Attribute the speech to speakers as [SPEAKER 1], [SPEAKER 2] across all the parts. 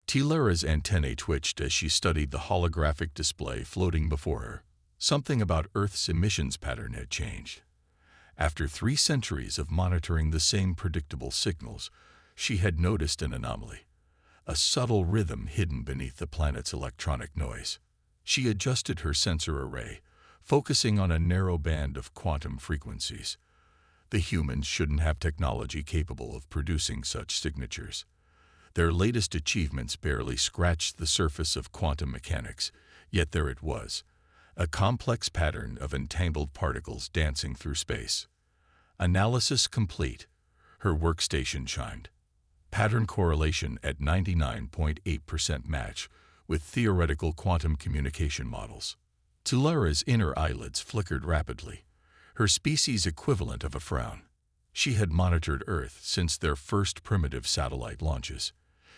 [SPEAKER 1] Tilara's antennae twitched as she studied the holographic display floating before her. Something about Earth's emissions pattern had changed. After 3 centuries of monitoring the same predictable signals, she had noticed an anomaly, a subtle rhythm hidden beneath the planet's electronic noise. She adjusted her sensor array, focusing on a narrow band of quantum frequencies. The humans shouldn't have technology capable of producing such signatures. Their latest achievements barely scratched the surface of quantum mechanics, yet there it was, a complex pattern of entangled particles dancing through space. Analysis complete, her workstation chimed. Pattern correlation at 99.8% match with theoretical quantum communication models. Tilara's inner eyelids flickered rapidly, her species equivalent of a frown. She had monitored Earth since their first primitive satellite launches.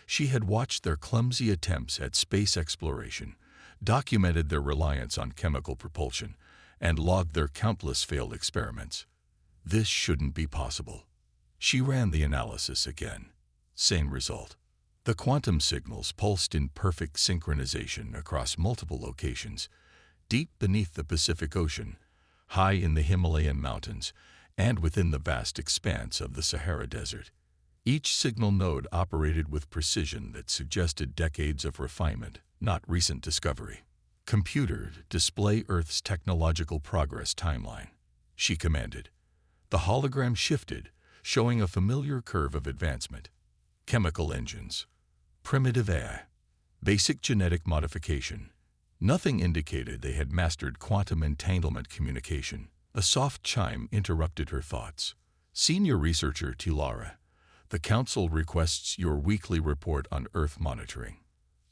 [SPEAKER 1] She had watched their clumsy attempts at space exploration, documented their reliance on chemical propulsion, and logged their countless failed experiments. This shouldn't be possible. She ran the analysis again. Same result. The quantum signals pulsed in perfect synchronization across multiple locations, deep beneath the Pacific Ocean, high in the Himalayan mountains, and within the vast expanse of the Sahara Desert. Each signal node operated with precision that suggested decades of refinement, not recent discovery. Computer, display Earth's technological progress timeline, she commanded. The hologram shifted, showing a familiar curve of advancement. Chemical engines, primitive AI, basic genetic modification. Nothing indicated they had mastered quantum entanglement communication. A soft chime interrupted her thoughts. Senior researcher Tilara, the Council requests your weekly report on Earth monitoring.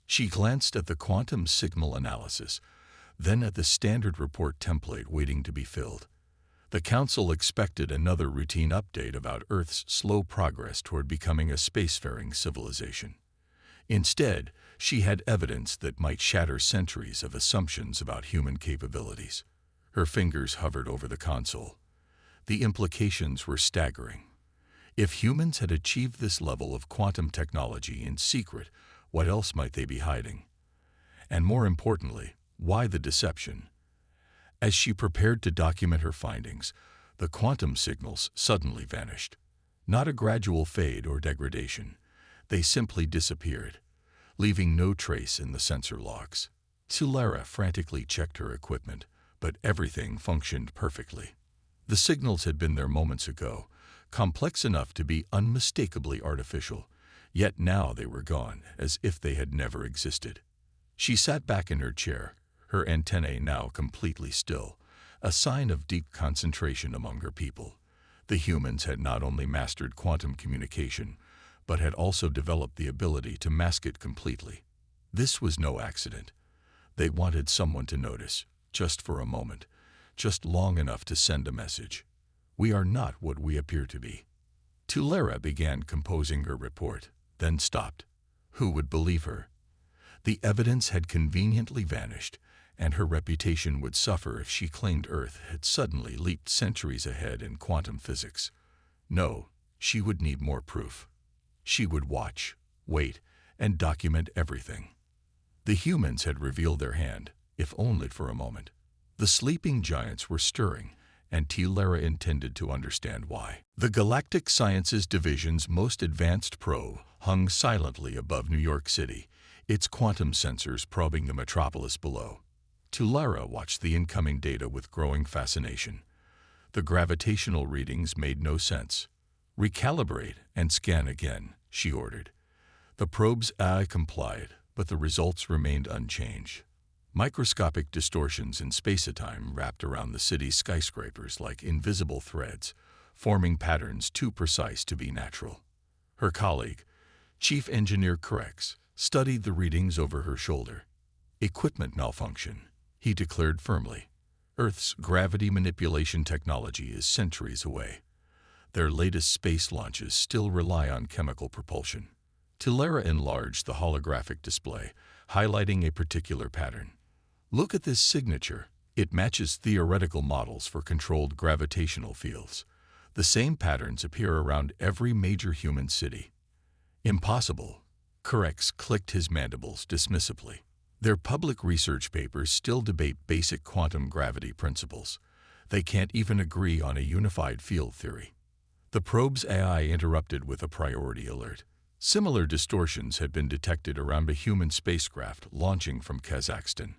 [SPEAKER 1] She glanced at the quantum signal analysis, then at the standard report template waiting to be filled. The Council expected another routine update about Earth's slow progress toward becoming a spacefaring civilization. Instead, she had evidence that might shatter centuries of assumptions about human capabilities. Her fingers hovered over the console. The implications were staggering. If humans had achieved this level of quantum technology in secret, what else might they be hiding? And more importantly, why the deception? As she prepared to document her findings, the quantum signals suddenly vanished. Not a gradual fade or degradation. They simply disappeared, leaving no trace in the sensor logs. Tilara frantically checked her equipment, but everything functioned perfectly. The signals had been there moments ago, complex enough to be unmistakably artificial, yet now they were gone, as if they had never existed. She sat back in her chair, her antennae now completely still, a sign of deep concentration among her people. The humans had not only mastered quantum communication, but had also developed the ability to mask it completely. This was no accident. They wanted someone to notice, just for a moment, just long enough to send a message. We are not what we appear to be. Tilara began composing her report, then stopped. Who would believe her? The evidence had conveniently vanished, and her reputation would suffer if she claimed Earth had suddenly leaped centuries ahead in quantum physics. No, she would need more proof. She would watch, wait, and document everything. The humans had revealed their hand, if only for a moment. The sleeping giants were stirring, and Tilara intended to understand why. The Galactic Sciences Division's most advanced probe hung silently above New York City, its quantum sensors probing the metropolis below. Tilara watched the incoming data with growing fascination. The gravitational readings made no sense. Recalibrate and scan again, she ordered. The probe's eye complied, but the results remained unchanged. Microscopic distortions in space-time wrapped around the city's skyscrapers like invisible threads, forming patterns too precise to be natural. Her colleague, Chief Engineer Krex, studied the readings over her shoulder. Equipment malfunction, he declared firmly. Earth's gravity manipulation technology is centuries away. Their latest space launches still rely on chemical propulsion. Tilara enlarged the holographic display, highlighting a particular pattern. Look at this signature. It matches theoretical models for controlled gravitational fields. The same patterns appear around every major human city. Impossible. Correx clicked his mandibles dismissively. Their public research papers still debate basic quantum gravity principles. They can't even agree on a unified field theory. The probe's AI interrupted with a priority alert. Similar distortions had been detected around a human spacecraft launching from Kazakhstan.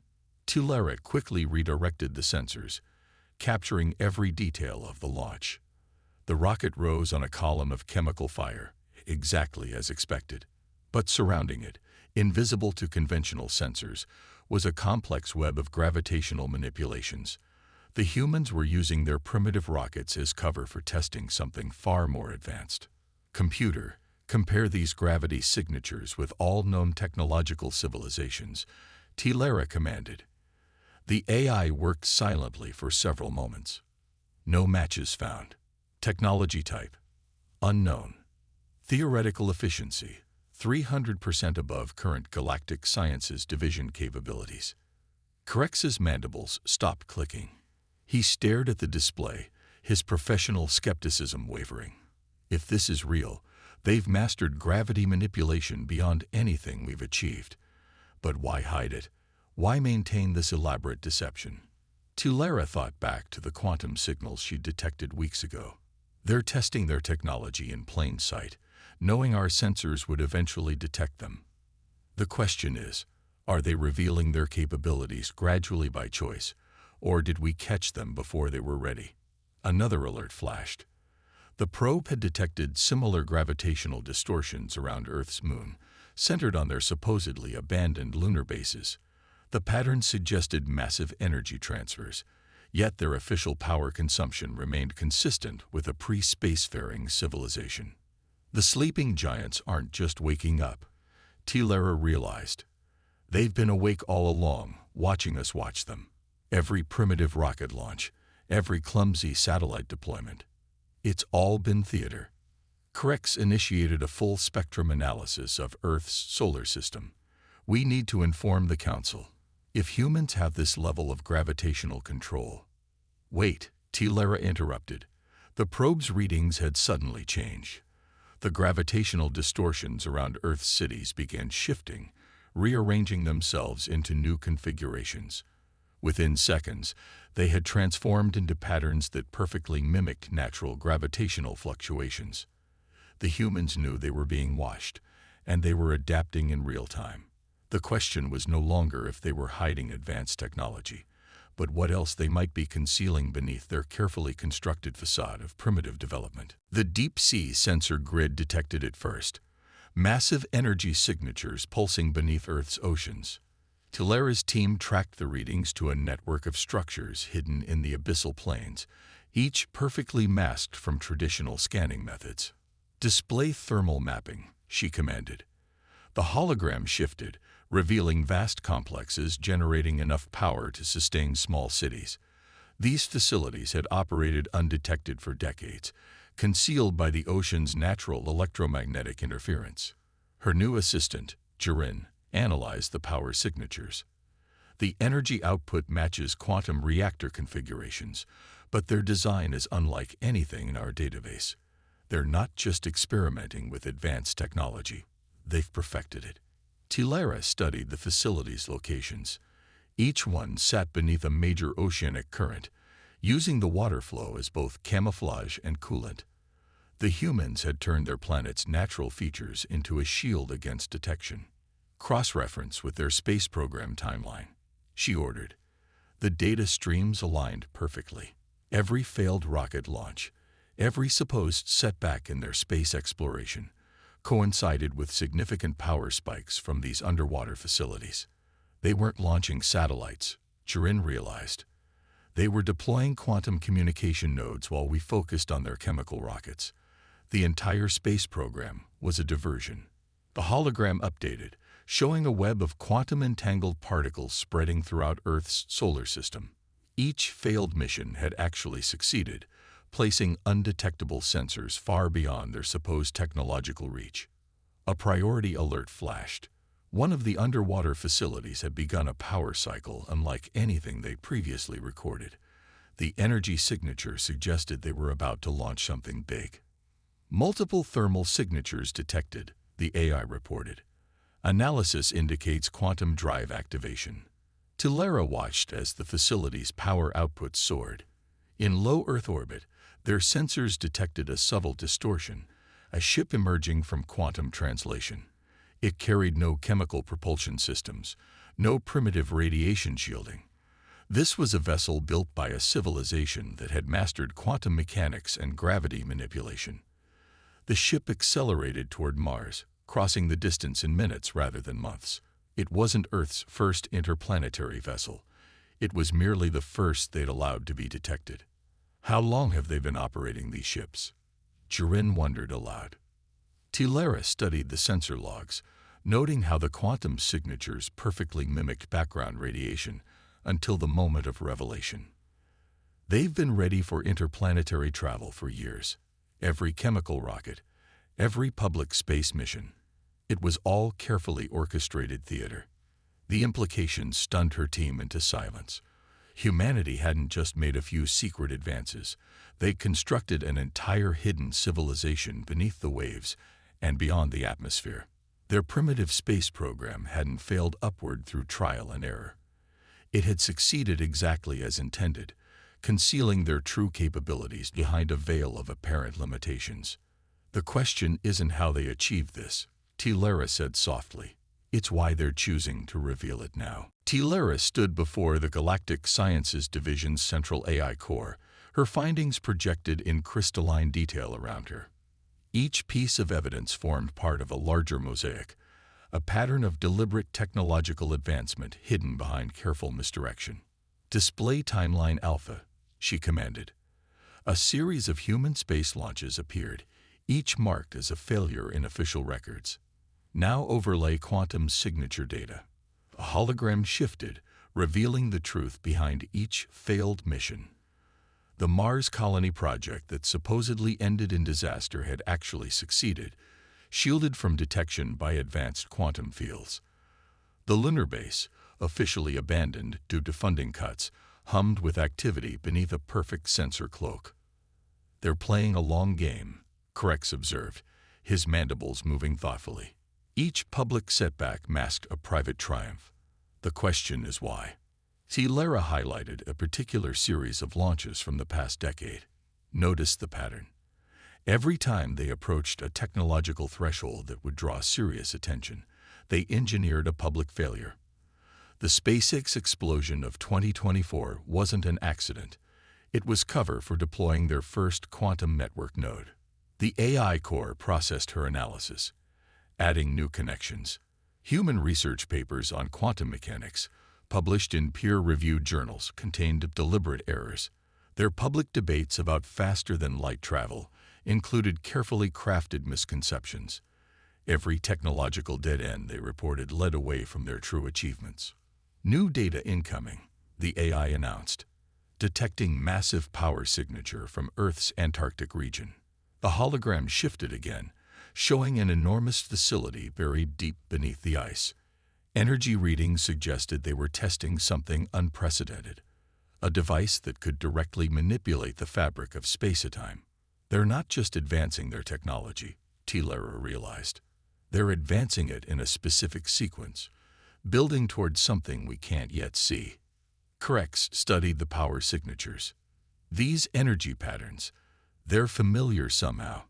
[SPEAKER 1] Tulera quickly redirected the sensors, capturing every detail of the launch. The rocket rose on a column of chemical fire, exactly as expected. But surrounding it, invisible to conventional sensors, was a complex web of gravitational manipulations. The humans were using their primitive rockets as cover for testing something far more advanced. Computer, compare these gravity signatures with all known technological civilizations, Tulera commanded. The AI worked silently for several moments. No matches found. Technology type: unknown. Theoretical efficiency: 300% above current Galactic Sciences Division capabilities. Corex's mandibles stopped clicking. He stared at the display, his professional skepticism wavering. If this is real, they've mastered gravity manipulation beyond anything we've achieved. But why hide it? Why maintain this elaborate deception? Tulera thought back to the quantum signals she detected weeks ago. They're testing their technology in plain sight, knowing our sensors would eventually detect them. The question is, are they revealing their capabilities gradually by choice, or did we catch them before they were ready? Another alert flashed. The probe had detected similar gravitational distortions around Earth's moon, centered on their supposedly abandoned lunar bases. The pattern suggested massive energy transfers, yet their official power consumption remained consistent with a pre-spacefaring civilization. The sleeping giants aren't just waking up, Tulera realized. They've been awake all along, watching us watch them. Every primitive rocket launch, every clumsy satellite deployment. It's all been theater. Corex initiated a full spectrum analysis of Earth's solar system. We need to inform the Council. If humans have this level of gravitational control... Wait, Tulera interrupted. The probe's readings had suddenly changed. The gravitational distortions around Earth's cities began shifting, rearranging themselves into new configurations. Within seconds, they had transformed into patterns that perfectly mimicked natural gravitational fluctuations. The humans knew they were being watched, and they were adapting in real time. The question was no longer if they were hiding advanced technology, but what else they might be concealing beneath their carefully constructed facade of primitive development. The deep-sea sensor grid detected it first, massive energy signatures pulsing beneath Earth's oceans. Tulera's team tracked the readings to a network of structures hidden in the abyssal plains, each perfectly masked from traditional scanning methods. Display thermal mapping, she commanded. The hologram shifted, revealing vast complexes generating enough power to sustain small cities. These facilities had operated undetected for decades, concealed by the ocean's natural electromagnetic interference. Her new assistant, Jirin, analyzed the power signatures. The energy output matches quantum reactor configurations, but their design is unlike anything in our database. They're not just experimenting with advanced technology. They've perfected it. Tulera studied the facility's locations. Each one sat beneath a major oceanic current, using the water flow as both camouflage and coolant. The humans had turned their planet's natural features into a shield against detection. Cross-reference with their space program timeline, she ordered. The data streams aligned perfectly. Every failed rocket launch, every supposed setback in their space exploration, coincided with significant power spikes from these underwater facilities. They weren't launching satellites, Jirin realized. They were deploying quantum communication nodes while we focused on their chemical rockets. The entire space program was a diversion. The hologram updated, showing a web of quantum-entangled particles spreading throughout Earth's solar system. Each failed mission had actually succeeded, placing undetectable sensors far beyond their supposed technological reach. A priority alert flashed. One of the underwater facilities had begun a power cycle unlike anything they'd previously recorded. The energy signature suggested they were about to launch something big. Multiple thermal signatures detected, the AI reported. Analysis indicates quantum drive activation. Tilera watched as the facility's power output soared. In low Earth orbit, their sensors detected a subtle distortion, a ship emerging from quantum translation. It carried no chemical propulsion systems, no primitive radiation shielding. This was a vessel built by a civilization that had mastered quantum mechanics and gravity manipulation. The ship accelerated toward Mars, crossing the distance in minutes rather than months. It wasn't Earth's first interplanetary vessel. It was merely the first they'd allowed to be detected. How long have they been operating these ships? Jiren wondered aloud. Tilera studied the sensor logs, noting how the quantum signatures perfectly mimicked background radiation until the moment of revelation. They've been ready for interplanetary travel for years. Every chemical rocket, every public space mission. It was all carefully orchestrated theater. The implications stunned her team into silence. Humanity hadn't just made a few secret advances. They constructed an entire hidden civilization beneath the waves and beyond the atmosphere. Their primitive space program hadn't failed upward through trial and error. It had succeeded exactly as intended, concealing their true capabilities behind a veil of apparent limitations. The question isn't how they achieved this, Tilera said softly. It's why they're choosing to reveal it now. Tilera stood before the Galactic Sciences Division's central AI core, her findings projected in crystalline detail around her. Each piece of evidence formed part of a larger mosaic, a pattern of deliberate technological advancement hidden behind careful misdirection. Display Timeline Alpha, she commanded. A series of human space launches appeared, each marked as a failure in official records. Now overlay quantum signature data. A hologram shifted, revealing the truth behind each failed mission. The Mars colony project that supposedly ended in disaster had actually succeeded, shielded from detection by advanced quantum fields. The lunar base, officially abandoned due to funding cuts, hummed with activity beneath a perfect sensor cloak. They're playing a long game, Krex observed, his mandibles moving thoughtfully. Each public setback masked a private triumph. The question is why. Tilera highlighted a particular series of launches from the past decade. Notice the pattern. Every time they approached a technological threshold that would draw serious attention, they engineered a public failure. The SpaceX explosion of 2024 wasn't an accident. It was cover for deploying their first quantum network node. The AI core processed her analysis, adding new connections. Human research papers on quantum mechanics, published in peer-reviewed journals, contained deliberate errors. Their public debates about faster-than-light travel included carefully crafted misconceptions. Every technological dead end they reported led away from their true achievements. New data incoming, the AI announced, detecting massive power signature from Earth's Antarctic region. The hologram shifted again, showing an enormous facility buried deep beneath the ice. Energy readings suggested they were testing something unprecedented, a device that could directly manipulate the fabric of space-time. They're not just advancing their technology, Tilera realized. They're advancing it in a specific sequence, building towards something we can't yet see. Krex studied the power signatures. These energy patterns, they're familiar somehow.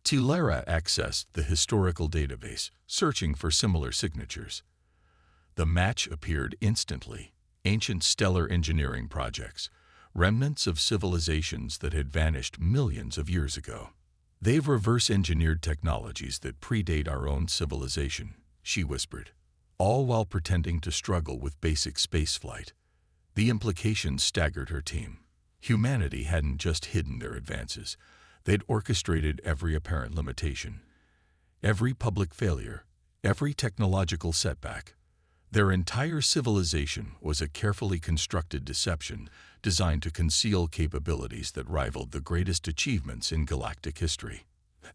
[SPEAKER 1] Tilera accessed the historical database, searching for similar signatures. The match appeared instantly. Ancient stellar engineering projects, remnants of civilizations that had vanished millions of years ago. They've reverse-engineered technologies that predate our own civilization, she whispered, all while pretending to struggle with basic spaceflight. The implications staggered her team. Humanity hadn't just hidden their advances. They'd orchestrated every apparent limitation, every public failure, every technological setback. Their entire civilization was a carefully constructed deception designed to conceal capabilities that rivaled the greatest achievements in galactic history.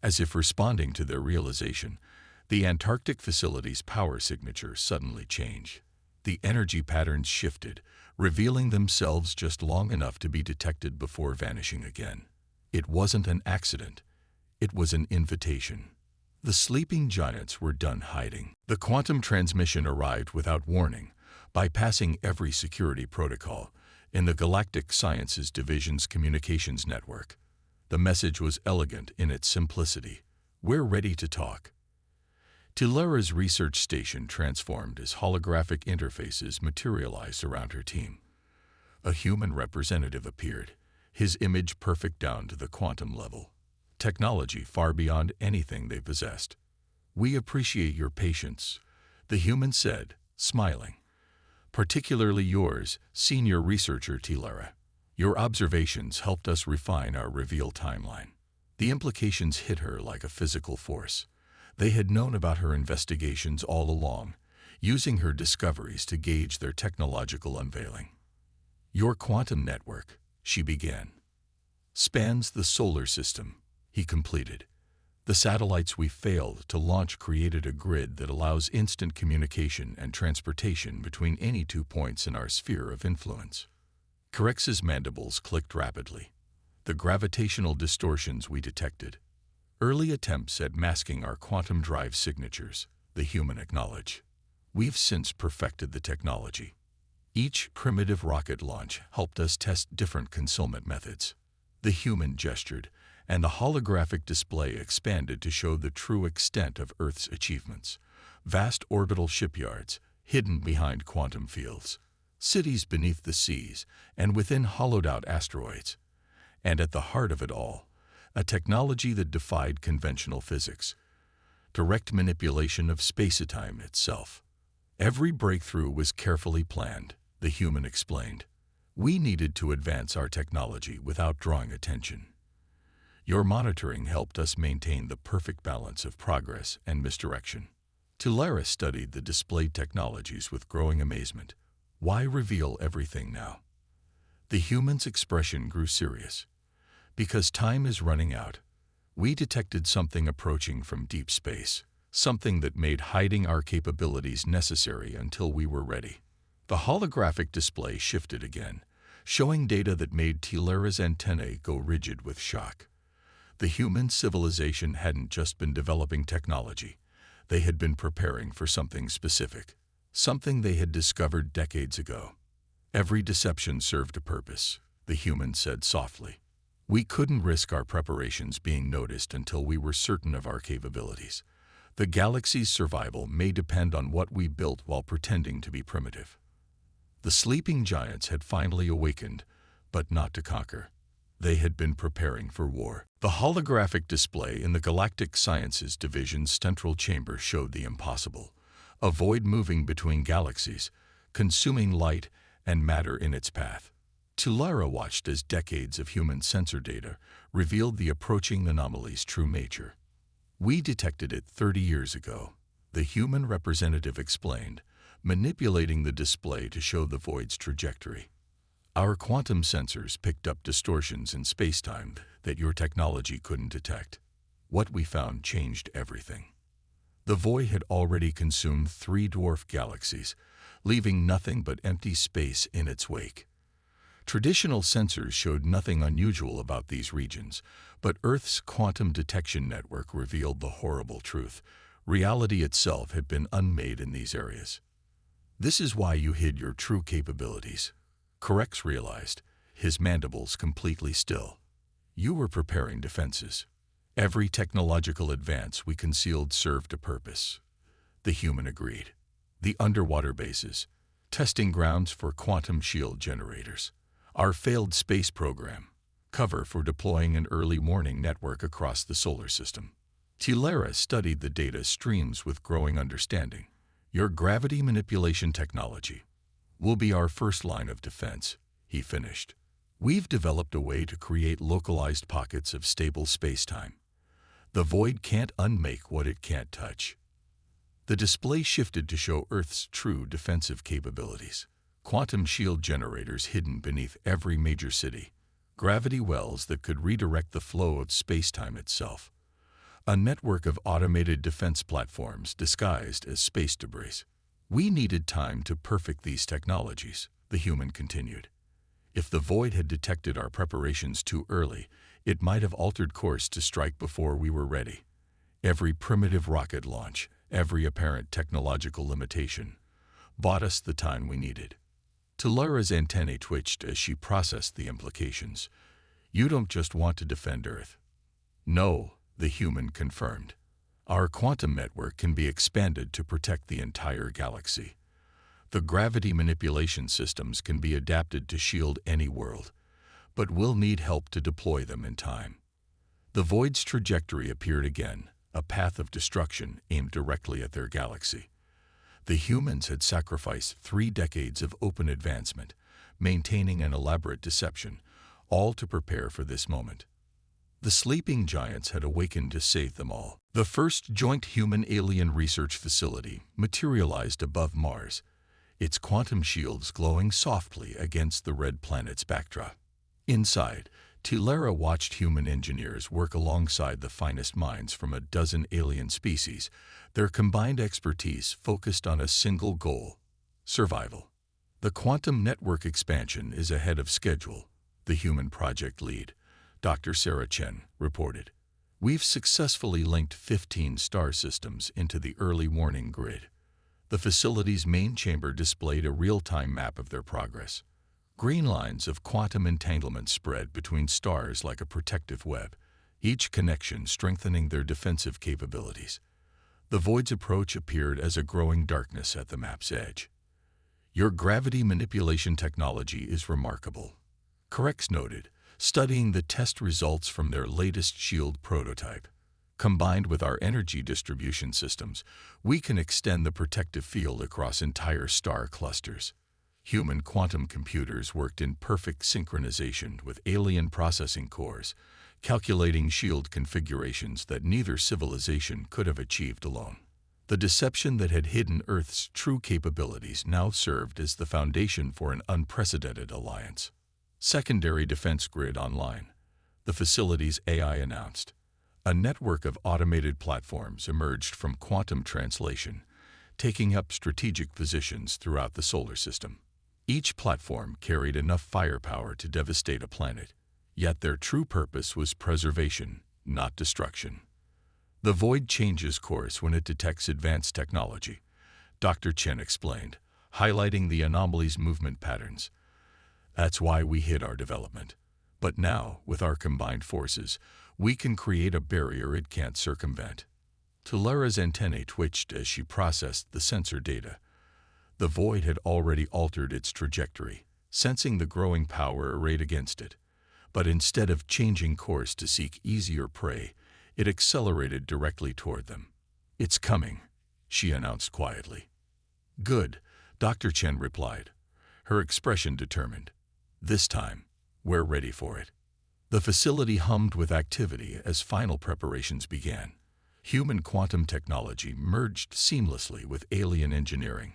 [SPEAKER 1] As if responding to their realization, the Antarctic facility's power signature suddenly changed. The energy patterns shifted, revealing themselves just long enough to be detected before vanishing again. It wasn't an accident. It was an invitation. The sleeping giants were done hiding. The quantum transmission arrived without warning, bypassing every security protocol in the Galactic Sciences Division's communications network. The message was elegant in its simplicity. We're ready to talk. Tilara's research station transformed as holographic interfaces materialized around her team. A human representative appeared, his image perfect down to the quantum level. Technology far beyond anything they possessed. "We appreciate your patience," the human said, smiling. "Particularly yours, senior researcher Tilara. Your observations helped us refine our reveal timeline." The implications hit her like a physical force. They had known about her investigations all along, using her discoveries to gauge their technological unveiling. "Your quantum network," she began, "spans the solar system," he completed. "The satellites we failed to launch created a grid that allows instant communication and transportation between any 2 points in our sphere of influence." Corex's mandibles clicked rapidly. "The gravitational distortions we detected. Early attempts at masking our quantum drive signatures," the human acknowledged. "We've since perfected the technology. Each primitive rocket launch helped us test different concealment methods." The human gestured, and the holographic display expanded to show the true extent of Earth's achievements. Vast orbital shipyards, hidden behind quantum fields, cities beneath the seas, and within hollowed-out asteroids. And at the heart of it all, a technology that defied conventional physics. Direct manipulation of space-time itself. Every breakthrough was carefully planned, the human explained. "We needed to advance our technology without drawing attention. Your monitoring helped us maintain the perfect balance of progress and misdirection." Tilara studied the displayed technologies with growing amazement. Why reveal everything now? The human's expression grew serious. "Because time is running out. We detected something approaching from deep space, something that made hiding our capabilities necessary until we were ready." The holographic display shifted again, showing data that made Tilara's antennae go rigid with shock. The human civilization hadn't just been developing technology. They had been preparing for something specific, something they had discovered decades ago. "Every deception served a purpose," the human said softly. "We couldn't risk our preparations being noticed until we were certain of our capabilities. The galaxy's survival may depend on what we built while pretending to be primitive." The sleeping giants had finally awakened, but not to conquer. They had been preparing for war. The holographic display in the Galactic Sciences Division's central chamber showed the impossible. A void moving between galaxies, consuming light and matter in its path. Tilara watched as decades of human sensor data revealed the approaching anomaly's true nature. "We detected it 30 years ago," the human representative explained, manipulating the display to show the void's trajectory. "Our quantum sensors picked up distortions in spacetime that your technology couldn't detect. What we found changed everything." The void had already consumed 3 dwarf galaxies, leaving nothing but empty space in its wake. Traditional sensors showed nothing unusual about these regions, but Earth's quantum detection network revealed the horrible truth. Reality itself had been unmade in these areas. "This is why you hid your true capabilities," Corex realized, his mandibles completely still. "You were preparing defenses. Every technological advance we concealed served a purpose." The human agreed. "The underwater bases, testing grounds for quantum shield generators. Our failed space program, cover for deploying an early warning network across the solar system." Tilara studied the data streams with growing understanding. "Your gravity manipulation technology will be our first line of defense," he finished. "We've developed a way to create localized pockets of stable spacetime. The void can't unmake what it can't touch." The display shifted to show Earth's true defensive capabilities. Quantum shield generators hidden beneath every major city. Gravity wells that could redirect the flow of spacetime itself. A network of automated defense platforms disguised as space debris. "We needed time to perfect these technologies," the human continued. "If the void had detected our preparations too early, it might have altered course to strike before we were ready. Every primitive rocket launch, every apparent technological limitation, bought us the time we needed. Talara's antennae twitched as she processed the implications. You don't just want to defend Earth. No, the human confirmed. Our quantum network can be expanded to protect the entire galaxy. The gravity manipulation systems can be adapted to shield any world, but we'll need help to deploy them in time. The Void's trajectory appeared again, a path of destruction aimed directly at their galaxy. The humans had sacrificed 3 decades of open advancement, maintaining an elaborate deception, all to prepare for this moment. The sleeping giants had awakened to save them all. The first joint human-alien research facility materialized above Mars, its quantum shields glowing softly against the red planet's backdrop. Inside, Talara watched human engineers work alongside the finest minds from a dozen alien species, their combined expertise focused on a single goal: survival. The quantum network expansion is ahead of schedule, the human project lead, Dr. Sarah Chen, reported. We've successfully linked 15 star systems into the early warning grid. The facility's main chamber displayed a real-time map of their progress. Green lines of quantum entanglement spread between stars like a protective web, each connection strengthening their defensive capabilities. The Void's approach appeared as a growing darkness at the map's edge. Your gravity manipulation technology is remarkable, Correx noted, studying the test results from their latest shield prototype. Combined with our energy distribution systems, we can extend the protective field across entire star clusters. Human quantum computers worked in perfect synchronization with alien processing cores, calculating shield configurations that neither civilization could have achieved alone. The deception that had hidden Earth's true capabilities now served as the foundation for an unprecedented alliance. Secondary defense grid online, the facility's AI announced. A network of automated platforms emerged from quantum translation, taking up strategic positions throughout the solar system. Each platform carried enough firepower to devastate a planet, yet their true purpose was preservation, not destruction. The Void changes course when it detects advanced technology, Dr. Chen explained, highlighting the anomaly's movement patterns. That's why we hid our development. But now, with our combined forces, we can create a barrier it can't circumvent. Talara's antennae twitched as she processed the sensor data. The Void had already altered its trajectory, sensing the growing power arrayed against it. But instead of changing course to seek easier prey, it accelerated directly toward them. It's coming, she announced quietly. Good, Dr. Chen replied, her expression determined. This time, we're ready for it. The facility hummed with activity as final preparations began. Human quantum technology merged seamlessly with alien engineering,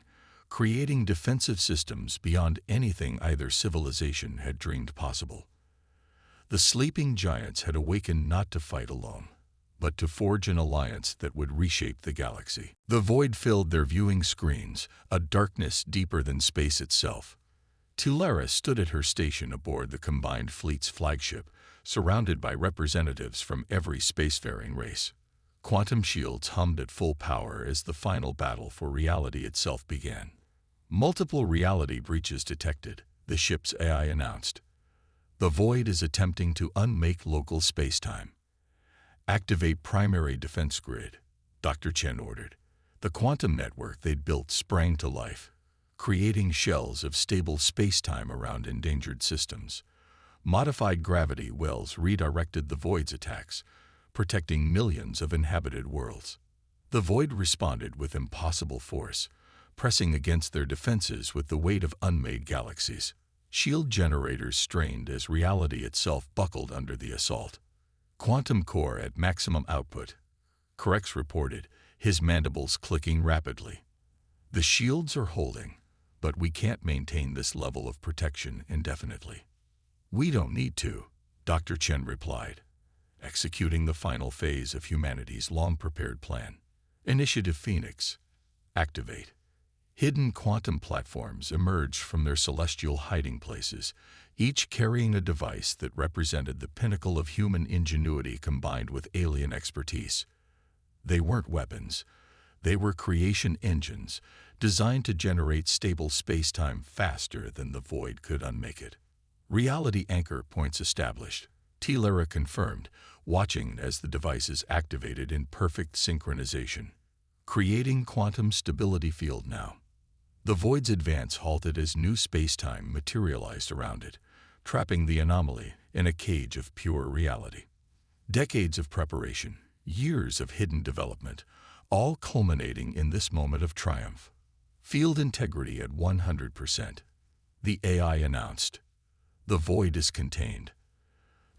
[SPEAKER 1] creating defensive systems beyond anything either civilization had dreamed possible. The sleeping giants had awakened not to fight alone, but to forge an alliance that would reshape the galaxy. The Void filled their viewing screens, a darkness deeper than space itself. Talara stood at her station aboard the combined fleet's flagship, surrounded by representatives from every spacefaring race. Quantum shields hummed at full power as the final battle for reality itself began. Multiple reality breaches detected, the ship's AI announced. The Void is attempting to unmake local spacetime. Activate primary defense grid, Dr. Chen ordered. The quantum network they'd built sprang to life, creating shells of stable spacetime around endangered systems. Modified gravity wells redirected the Void's attacks, protecting millions of inhabited worlds. The Void responded with impossible force, pressing against their defenses with the weight of unmade galaxies. Shield generators strained as reality itself buckled under the assault. Quantum core at maximum output, Correx reported, his mandibles clicking rapidly. The shields are holding, but we can't maintain this level of protection indefinitely. We don't need to, Dr. Chen replied, executing the final phase of humanity's long-prepared plan. Initiative Phoenix. Activate. Hidden quantum platforms emerged from their celestial hiding places, each carrying a device that represented the pinnacle of human ingenuity combined with alien expertise. They weren't weapons. They were creation engines, designed to generate stable spacetime faster than the void could unmake it. Reality anchor points established. Tilera confirmed, watching as the devices activated in perfect synchronization, creating quantum stability field now. The void's advance halted as new spacetime materialized around it, trapping the anomaly in a cage of pure reality. Decades of preparation, years of hidden development, all culminating in this moment of triumph. Field integrity at 100%. The AI announced. The void is contained.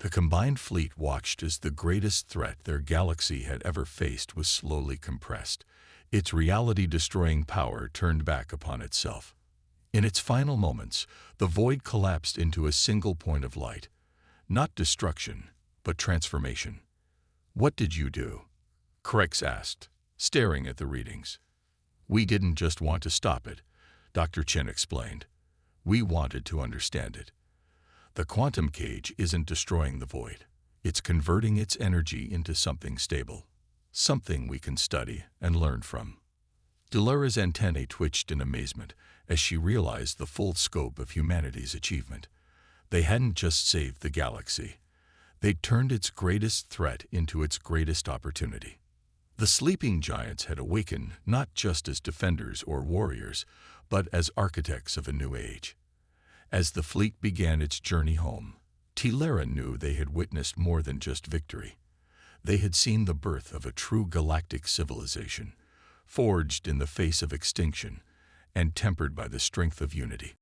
[SPEAKER 1] The combined fleet watched as the greatest threat their galaxy had ever faced was slowly compressed, its reality-destroying power turned back upon itself. In its final moments, the void collapsed into a single point of light. Not destruction, but transformation. "What did you do?" Krex asked, staring at the readings. "We didn't just want to stop it," Dr. Chen explained. "We wanted to understand it. The quantum cage isn't destroying the void. It's converting its energy into something stable, something we can study and learn from." Delara's antennae twitched in amazement as she realized the full scope of humanity's achievement. They hadn't just saved the galaxy. They'd turned its greatest threat into its greatest opportunity. The sleeping giants had awakened not just as defenders or warriors, but as architects of a new age. As the fleet began its journey home, Tilera knew they had witnessed more than just victory. They had seen the birth of a true galactic civilization, forged in the face of extinction and tempered by the strength of unity.